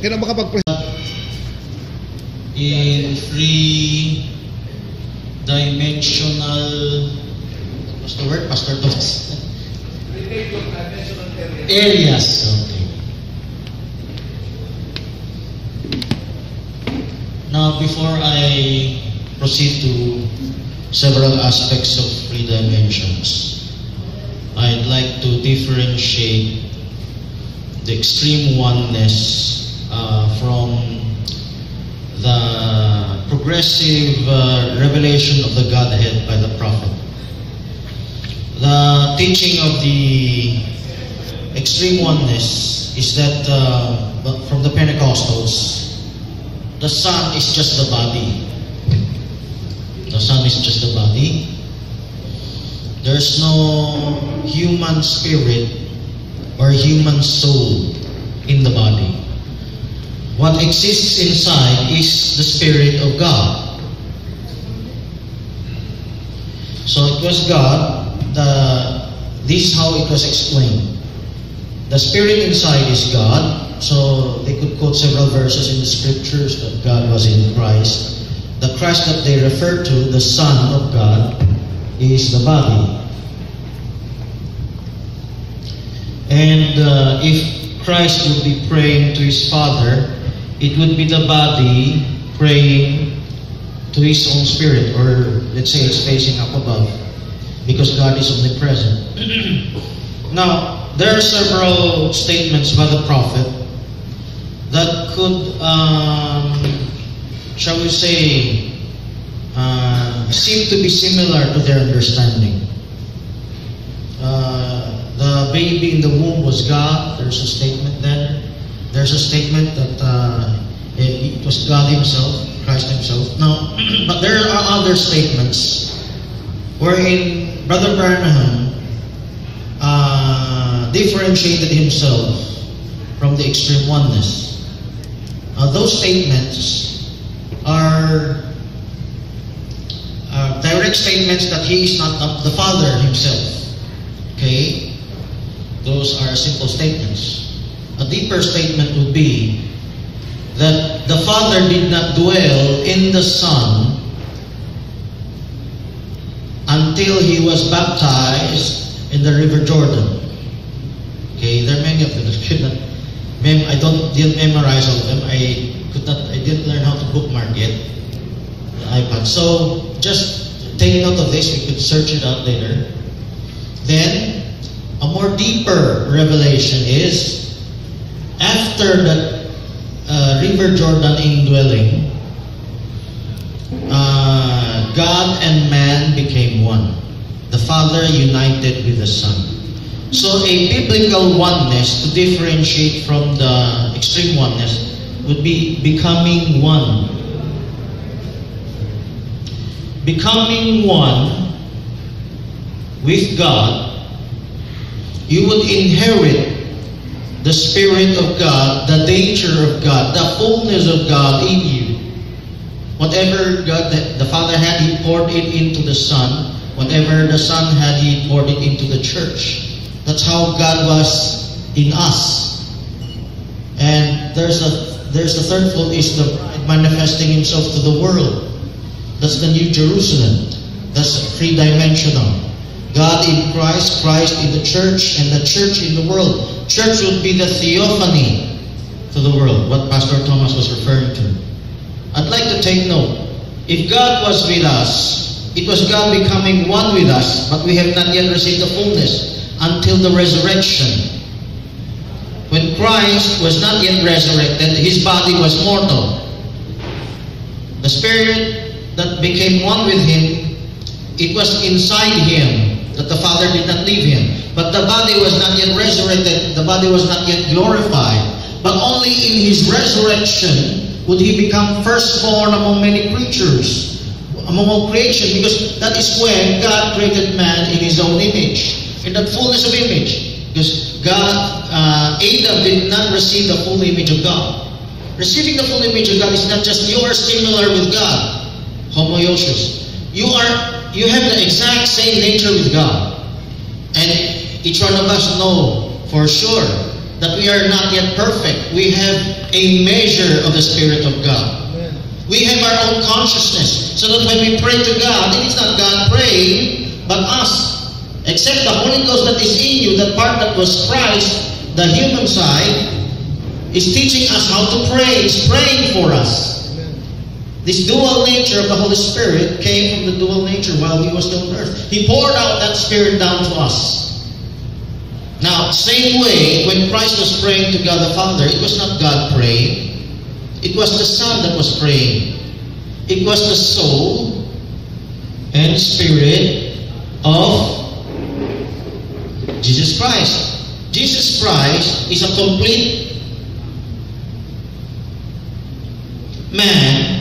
Kaya makapag-present. In three-dimensional, what's the word, Pastor Thomas? Areas. Okay. Now, before I proceed to several aspects of three dimensions, I'd like to differentiate the extreme oneness from the progressive revelation of the Godhead by the prophet. The teaching of the extreme oneness is that from the Pentecostals, the Son is just the body. The Son is just the body. There's no human spirit or human soul in the body. What exists inside is the Spirit of God. So it was God. This is how it was explained. The Spirit inside is God. So they could quote several verses in the scriptures that God was in Christ. The Christ that they refer to, the Son of God, is the body. And if Christ would be praying to His Father, it would be the body praying to His own spirit, or let's say it's facing up above, because God is omnipresent. Now, there are several statements by the prophet that could, shall we say, seem to be similar to their understanding. The baby in the womb was God. There's a statement there. There's a statement that it was God Himself, Christ Himself. Now, but there are other statements wherein Brother Branham differentiated himself from the extreme oneness. Those statements are direct statements that He is not the Father Himself. Okay? Those are simple statements. A deeper statement would be that the Father did not dwell in the Son until He was baptized in the River Jordan. Okay, there are many of them. I didn't memorize all of them. I didn't learn how to bookmark it. The iPad. So just take note of this. We could search it out later. Then a more deeper revelation is after the River Jordan indwelling, God and man became one. The Father united with the Son. So a biblical oneness, to differentiate from the extreme oneness, would be becoming one. Becoming one with God, you would inherit the Spirit of God, the nature of God, the fullness of God in you. Whatever God, the Father had, He poured it into the Son. Whatever the Son had, He poured it into the church. That's how God was in us. And there's the third fold, is the bride manifesting Himself to the world. That's the New Jerusalem. That's three-dimensional. God in Christ, Christ in the church, and the church in the world. Church would be the theophany to the world, what Pastor Thomas was referring to. I'd like to take note. If God was with us, it was God becoming one with us, but we have not yet received the fullness until the resurrection. When Christ was not yet resurrected, His body was mortal. The Spirit that became one with Him, it was inside Him, that the Father did not leave Him. But the body was not yet resurrected, the body was not yet glorified. But only in His resurrection would He become firstborn among many creatures, among all creation, because that is when God created man in His own image, in that fullness of image. Because Adam did not receive the full image of God. Receiving the full image of God is not just you are similar with God, homoousios. You have the exact same nature with God. And each one of us know for sure that we are not yet perfect. We have a measure of the Spirit of God. We have our own consciousness, so that when we pray to God, it is not God praying, but us. Except the Holy Ghost that is in you, the part that was Christ, the human side, is teaching us how to pray, is praying for us. This dual nature of the Holy Spirit came from the dual nature while He was still on earth. He poured out that Spirit down to us. Now, same way, when Christ was praying to God the Father, it was not God praying. It was the Son that was praying. It was the soul and spirit of Jesus Christ. Jesus Christ is a complete man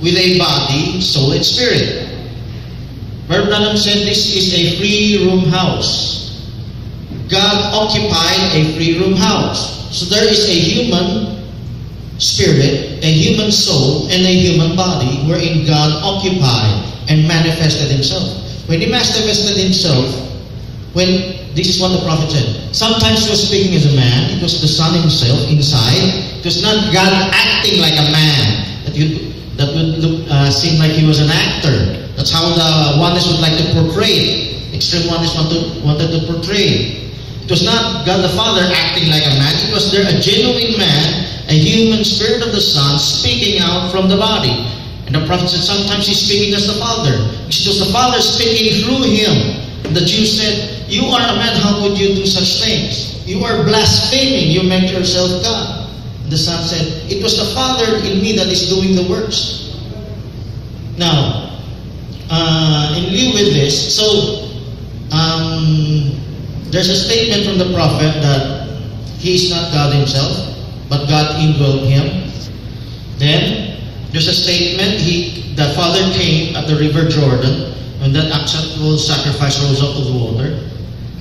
with a body, soul, and spirit. Brother Branham said this is a three-room house. God occupied a three-room house. So there is a human spirit, a human soul, and a human body wherein God occupied and manifested Himself. When He manifested Himself, this is what the prophet said. Sometimes He was speaking as a man. It was the Son Himself inside. It was not God acting like a man that would seem like He was an actor. That's how the oneness would like to portray it. Extreme oneness wanted to portray it. It was not God the Father acting like a man. It was there a genuine man, a human spirit of the Son speaking out from the body. And the prophet said sometimes He's speaking as the Father. It was the Father speaking through Him. And the Jews said, "You are a man, how could you do such things? You are blaspheming, you make yourself God." And the Son said, "It was the Father in me that is doing the works." Now, in lieu with this, there's a statement from the prophet that He is not God Himself, but God indwelled Him. Then, there's a statement, the Father came at the river Jordan when that acceptable sacrifice rose up to the water.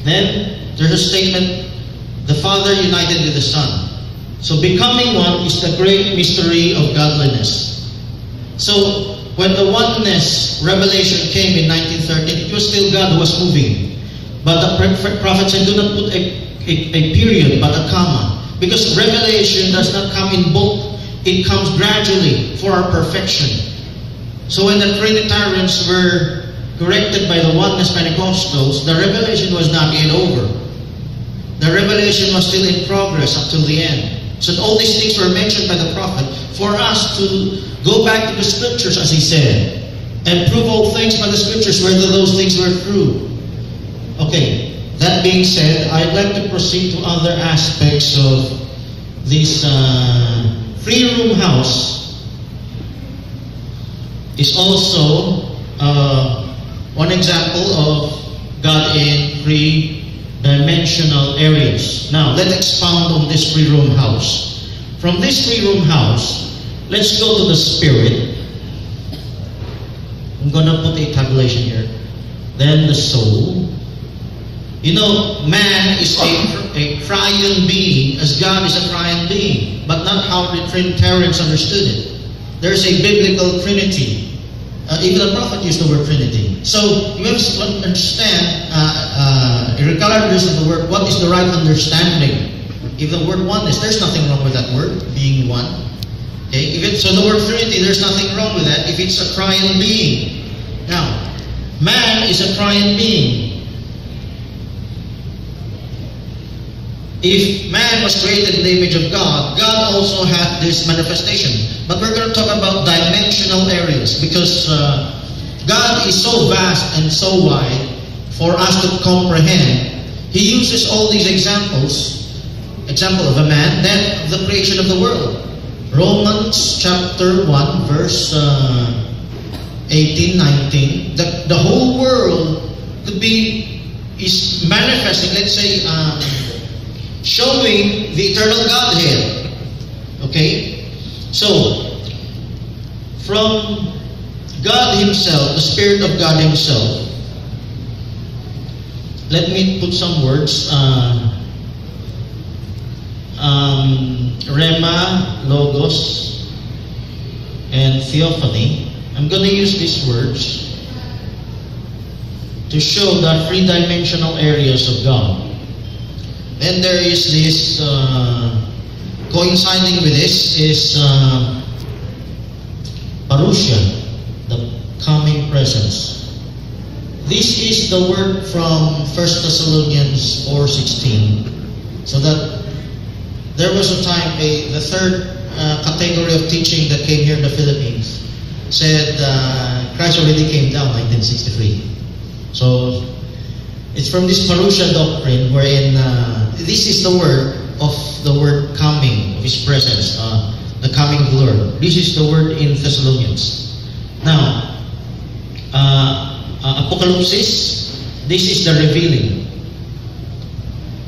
Then, there's a statement, the Father united with the Son. So, becoming one is the great mystery of godliness. So, when the oneness revelation came in 1913, it was still God who was moving. But the prophet said, do not put a period, but a comma. Because revelation does not come in bulk. It comes gradually for our perfection. So when the Trinitarians were corrected by the oneness Pentecostals, the revelation was not yet over. The revelation was still in progress up till the end. So all these things were mentioned by the prophet for us to go back to the scriptures, as he said, and prove all things by the scriptures whether those things were true. Okay, that being said, I'd like to proceed to other aspects of this three-room house. Is also one example of God in three-dimensional areas. Now, let's expound on this three-room house. From this three-room house, let's go to the spirit. I'm gonna put a tabulation here. Then the soul. You know, man is a triune being, as God is a triune being, but not how the Trinitarians understood it. There's a biblical Trinity. Even the prophet used the word Trinity. So, you have to understand, regardless of the word, what is the right understanding? If the word oneness, there's nothing wrong with that word, being one. Okay? So the word Trinity, there's nothing wrong with that if it's a triune being. Now, man is a triune being. If man was created in the image of God, God also had this manifestation. But we're going to talk about dimensional areas because God is so vast and so wide for us to comprehend. He uses all these examples. Example of a man, then the creation of the world. Romans chapter 1 verse 18, 19. The whole world is manifesting, let's say, showing the eternal Godhead. Okay? So, from God Himself, the Spirit of God Himself, let me put some words. Rema, Logos, and Theophany. I'm going to use these words to show the three-dimensional areas of God. Then there is this, coinciding with this is parousia, the coming presence. This is the word from 1 Thessalonians 4:16. So that there was a time, the third category of teaching that came here in the Philippines said Christ already came down 1963. So it's from this parousia doctrine wherein this is the word of the word coming, of His presence, the coming of the Lord. This is the word in Thessalonians. Now, Apocalypse, this is the revealing.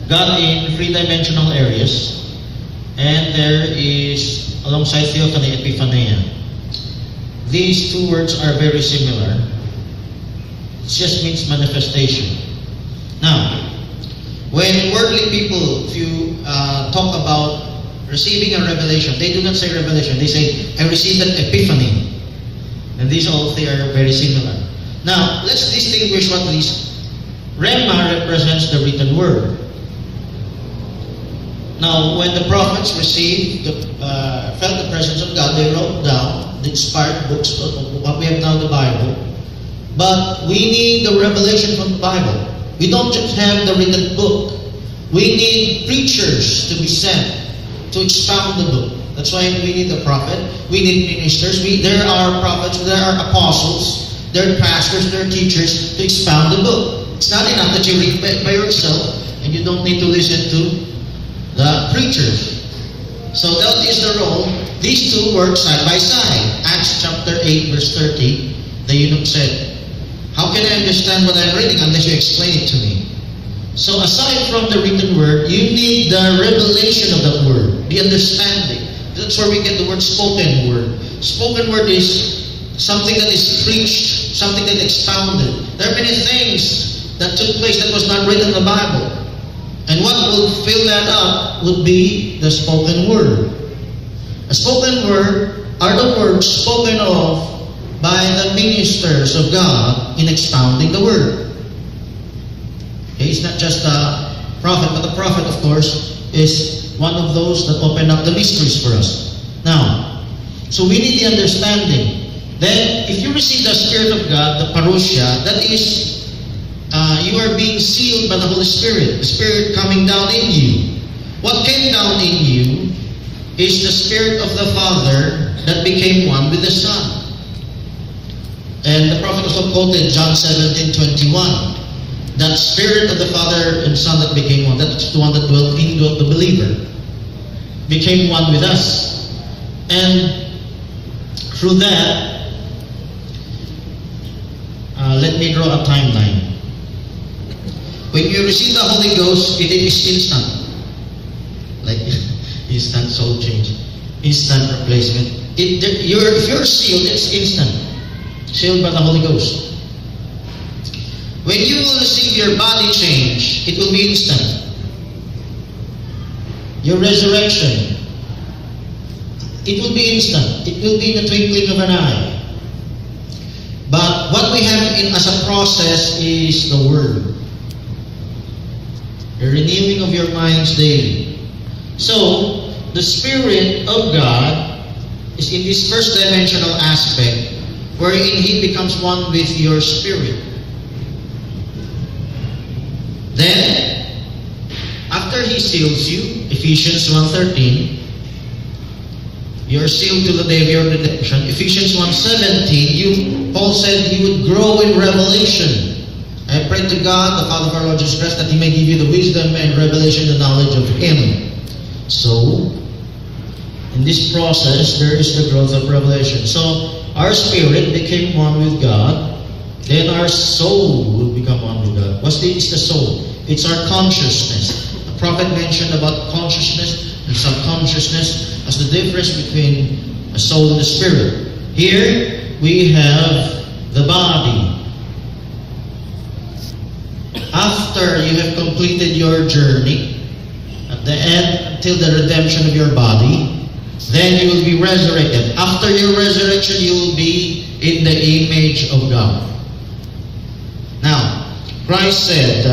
God in three-dimensional areas, and there is, alongside theophany, epiphania. These two words are very similar. It just means manifestation. Now, when worldly people, if you talk about receiving a revelation, they do not say revelation. They say, I received an epiphany. And these all three are very similar. Now, let's distinguish what these. Rhema represents the written word. Now, when the prophets felt the presence of God, they wrote down the inspired books of what we have now, the Bible. But we need the revelation from the Bible. We don't just have the written book. We need preachers to be sent to expound the book. That's why we need a prophet. We need ministers. There are prophets, there are apostles, there are pastors, there are teachers to expound the book. It's not enough that you read by yourself and you don't need to listen to the preachers. So that is the role. These two work side by side. Acts chapter 8 verse 30, the eunuch said, how can I understand what I'm reading unless you explain it to me? So aside from the written word, you need the revelation of that word, the understanding. That's where we get the word spoken word. Spoken word is something that is preached, something that is expounded. There are many things that took place that was not written in the Bible. And what will fill that up would be the spoken word. A spoken word are the words spoken of by the ministers of God in expounding the word. Okay, it's not just a prophet, but the prophet, of course, is one of those that open up the mysteries for us. Now, so we need the understanding. Then, if you receive the Spirit of God, the parousia, that is, you are being sealed by the Holy Spirit, the Spirit coming down in you. What came down in you is the Spirit of the Father that became one with the Son. And the prophet also quoted John 17:21. That Spirit of the Father and Son that became one, that's the one that dwelt the believer, became one with us. And through that, let me draw a timeline. When you receive the Holy Ghost, it is instant. Like instant soul change, instant replacement. If you're sealed, it's instant. Sealed by the Holy Ghost. When you will receive your body change, it will be instant. Your resurrection, it will be instant. It will be in the twinkling of an eye. But what we have as a process is the Word. The renewing of your minds daily. So, the Spirit of God is in this first dimensional aspect wherein He becomes one with your spirit. Then, after He seals you, Ephesians 1:13, you are sealed to the day of your redemption. Ephesians 1:17, Paul said He would grow in revelation. I pray to God, the Father of our Lord Jesus Christ, that He may give you the wisdom and revelation, the knowledge of Him. So, in this process, there is the growth of revelation. So, our spirit became one with God. Then our soul will become one with God. What is the soul? It's our consciousness. The prophet mentioned about consciousness and subconsciousness as the difference between a soul and a spirit. Here, we have the body. After you have completed your journey, at the end, until the redemption of your body, then you will be resurrected. After your resurrection, you will be in the image of God. Now, Christ said,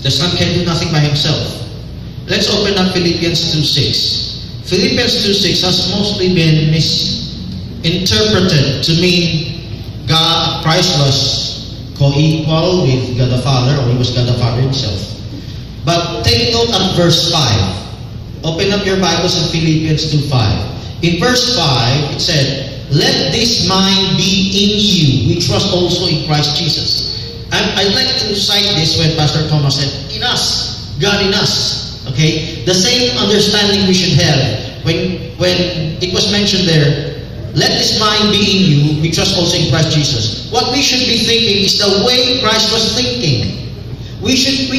The Son can do nothing by himself. Let's open up Philippians 2:6. Philippians 2:6 has mostly been misinterpreted to mean Christ was co-equal with God the Father, or he was God the Father himself. But take note at verse 5. Open up your Bibles in Philippians 2:5. In verse 5, it said, "Let this mind be in you, which was also in Christ Jesus." I'd like to cite this when Pastor Thomas said, "In us, God in us." Okay? The same understanding we should have when it was mentioned there, "Let this mind be in you, which was also in Christ Jesus." What we should be thinking is the way Christ was thinking. We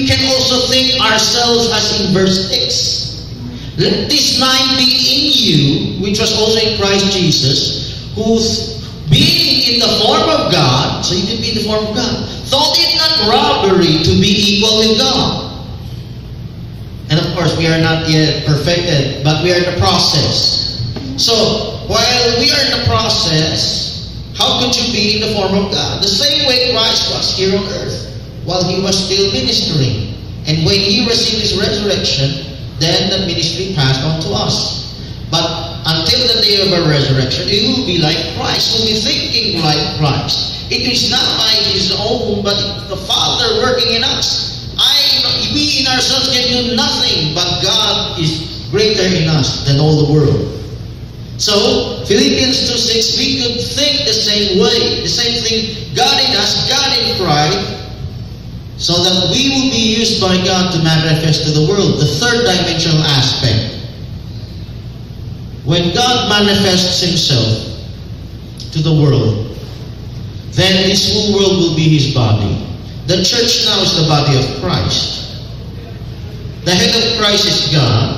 can also think ourselves as in verse 6. "Let this mind be in you, which was also in Christ Jesus, who being in the form of God," so you can be in the form of God, "thought it not robbery to be equal with God." And of course, we are not yet perfected, but we are in the process. So, while we are in the process, how could you be in the form of God? The same way Christ was here on earth, while he was still ministering. And when he received his resurrection, then the ministry passed on to us. But until the day of our resurrection, he will be like Christ, will be thinking like Christ. It is not by his own, but the Father working in us. We in ourselves can do nothing, but God is greater in us than all the world. So, Philippians 2:6, we could think the same way, the same thing, God in us, God in Christ, so that we will be used by God to manifest to the world. The third dimensional aspect. When God manifests himself to the world, then this whole world will be his body. The church now is the body of Christ. The head of Christ is God.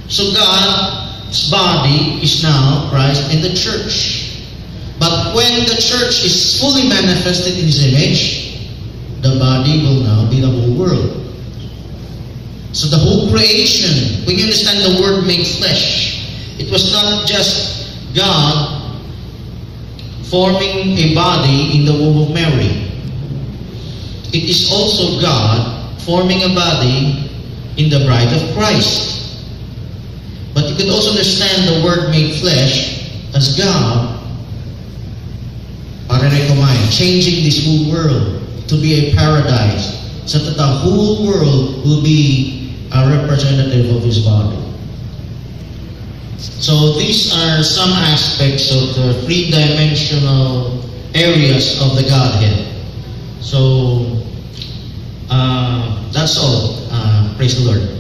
So God's body is now Christ in the church. But when the church is fully manifested in his image, the body will now be the whole world. So the whole creation, when you understand the word made flesh, it was not just God forming a body in the womb of Mary. It is also God forming a body in the bride of Christ. But you can also understand the word made flesh as God, changing this whole world to be a paradise, so that the whole world will be a representative of his body. So these are some aspects of the three-dimensional areas of the Godhead. So that's all. Praise the Lord.